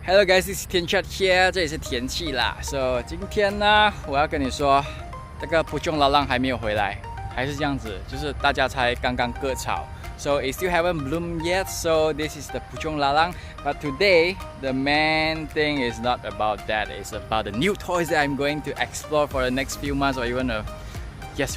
Hello guys, this is 天 chat here， 这里是天气啦。So 今天呢，我要跟你说，这个不中老浪还没有回来，还是这样子，就是大家才刚刚割草。So it still haven't bloomed yet. So this is the puchong lalang. But today, the main thing is not about that. It's about the new toys that I'm going to explore for the next few months or even a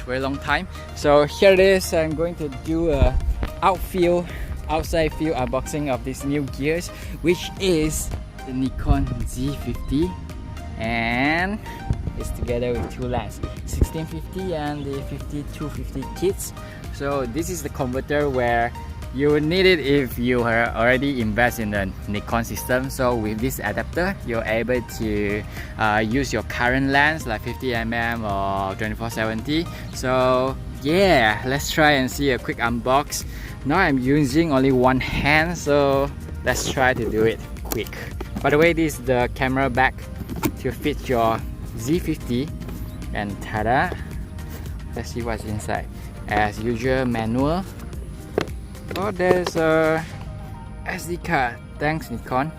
very long time. So here it is. I'm going to do a outside field unboxing of these new gears, which is the Nikon Z50, and it's together with two lens, 1650 and the 5250 kits. So this is the converter where you will need it if you are already invest in the Nikon system. So with this adapter, you're able to use your current lens like 50mm or 2470. So yeah, let's try and see a quick unbox. Now I'm using only one hand, so let's try to do it quick. By the way, this is the camera bag to fit your Z50, and tada! Let's see what's inside. As usual, manual. Oh, there's a SD card. Thanks Nikon.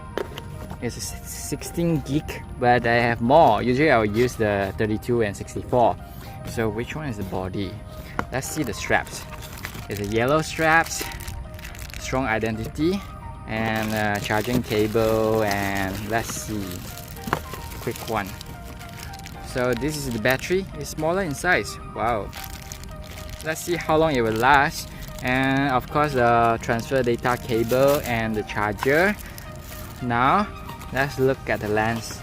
It's a 16 gig, but I have more. Usually I'll use the 32 and 64. So which one is the body? Let's see the straps. It's a yellow straps, strong identity, and charging cable, and let's see, quick one. So this is the battery. It's smaller in size. Wow. Let's see how long it will last, and of course the transfer data cable and the charger. Now let's look at the lens.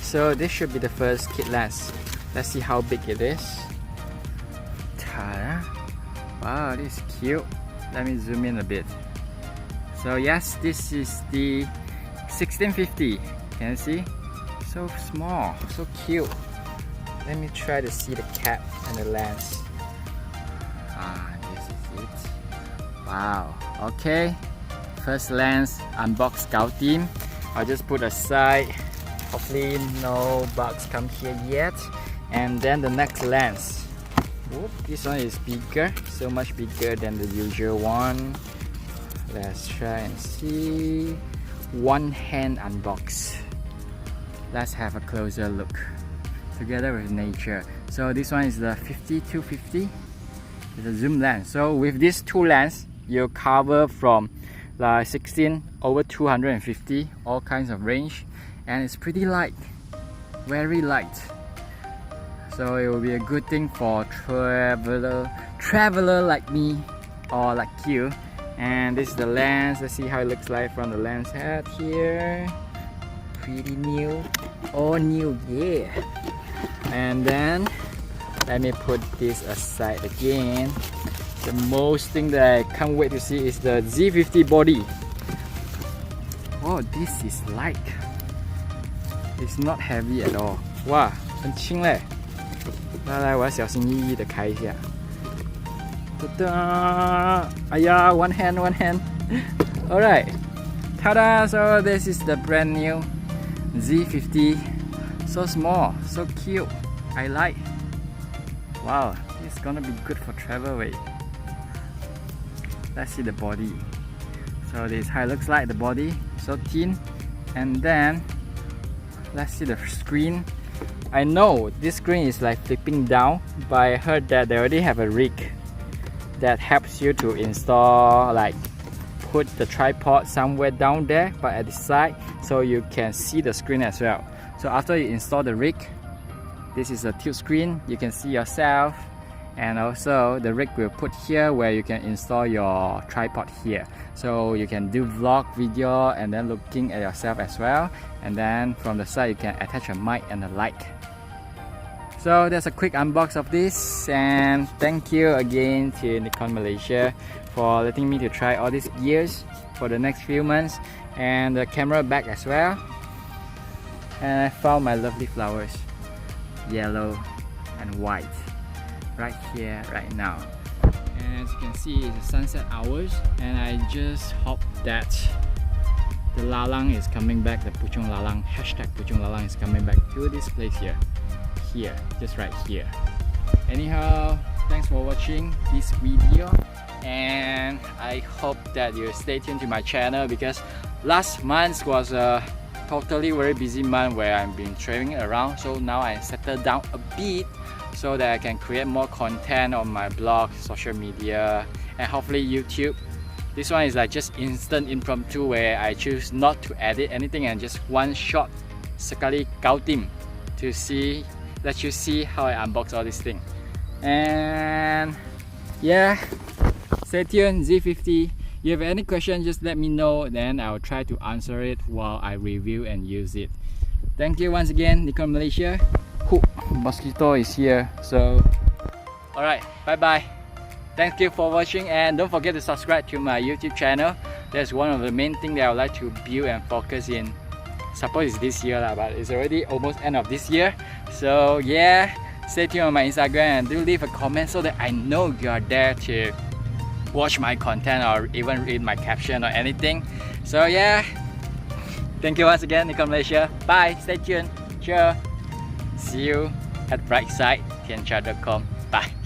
So this should be the first kit lens. Let's see how big it is. Ta-da. Wow, this is cute. Let me zoom in a bit. So yes, this is the 1650. Can you see? So small, so cute. Let me try to see the cap and the lens. This is it. Wow. Okay. First lens unbox scout team. I'll just put aside. Hopefully no bugs come here yet. And then the next lens. Whoop, this one is bigger, so much bigger than the usual one. Let's try and see. One hand unbox. Let's have a closer look together with nature. So this one is the 5250. It's a zoom lens. So with these two lenses, you cover from 16 over 250, all kinds of range, and it's pretty light, very light. So it will be a good thing for traveler like me or like you. And this is the lens. Let's see how it looks like from the lens head here. Pretty new, all new, yeah. And then let me put this aside again. The most thing that I can't wait to see is the Z50 body. Oh, this is light. It's not heavy at all. Wow, 很轻嘞。来，我要小心翼翼的开一下。哒哒，哎呀 ，one hand. Alright, tada! So this is the brand new Z50. So small, so cute. I like. Wow, it's gonna be good for travel weight. Let's see the body. So this is how it looks like, the body, so thin. And then let's see the screen. I know this screen is like flipping down, but I heard that they already have a rig that helps you to install, like put the tripod somewhere down there, but at the side, so you can see the screen as well. So after you install the rig, this is a tilt screen. You can see yourself, and also the rig will put here where you can install your tripod here. So you can do vlog video and then looking at yourself as well. And then from the side you can attach a mic and a light. So that's a quick unbox of this, and thank you again to Nikon Malaysia for letting me to try all these gears for the next few months, and the camera bag as well. And I found my lovely flowers, yellow and white, right here, right now. And as you can see, it's sunset hours, and I just hope that the lalang is coming back, the puchong lalang, hashtag puchong lalang is coming back to this place here, just right here. Anyhow, thanks for watching this video, and I hope that you stay tuned to my channel, because last month was a totally very busy month where I've been traveling around, so now I settled down a bit so that I can create more content on my blog, social media, and hopefully YouTube. This one is like just instant impromptu where I choose not to edit anything and just one shot sekali gao tim to let you see how I unbox all this thing. And yeah, stay tuned. Z50. You have any question, just let me know, then I'll try to answer it while I review and use it. Thank you once again, Nikon Malaysia. Mosquito is here, so alright, bye bye. Thank you for watching, and don't forget to subscribe to my YouTube channel. That's one of the main things that I would like to build and focus in. Suppose it's this year, but it's already almost end of this year. So yeah, stay tuned on my Instagram and do leave a comment so that I know you are there to watch my content or even read my caption or anything. So yeah, thank you once again, Nikon Malaysia. Bye, stay tuned. Cheers. See you at brightside.tiancha.com. Bye.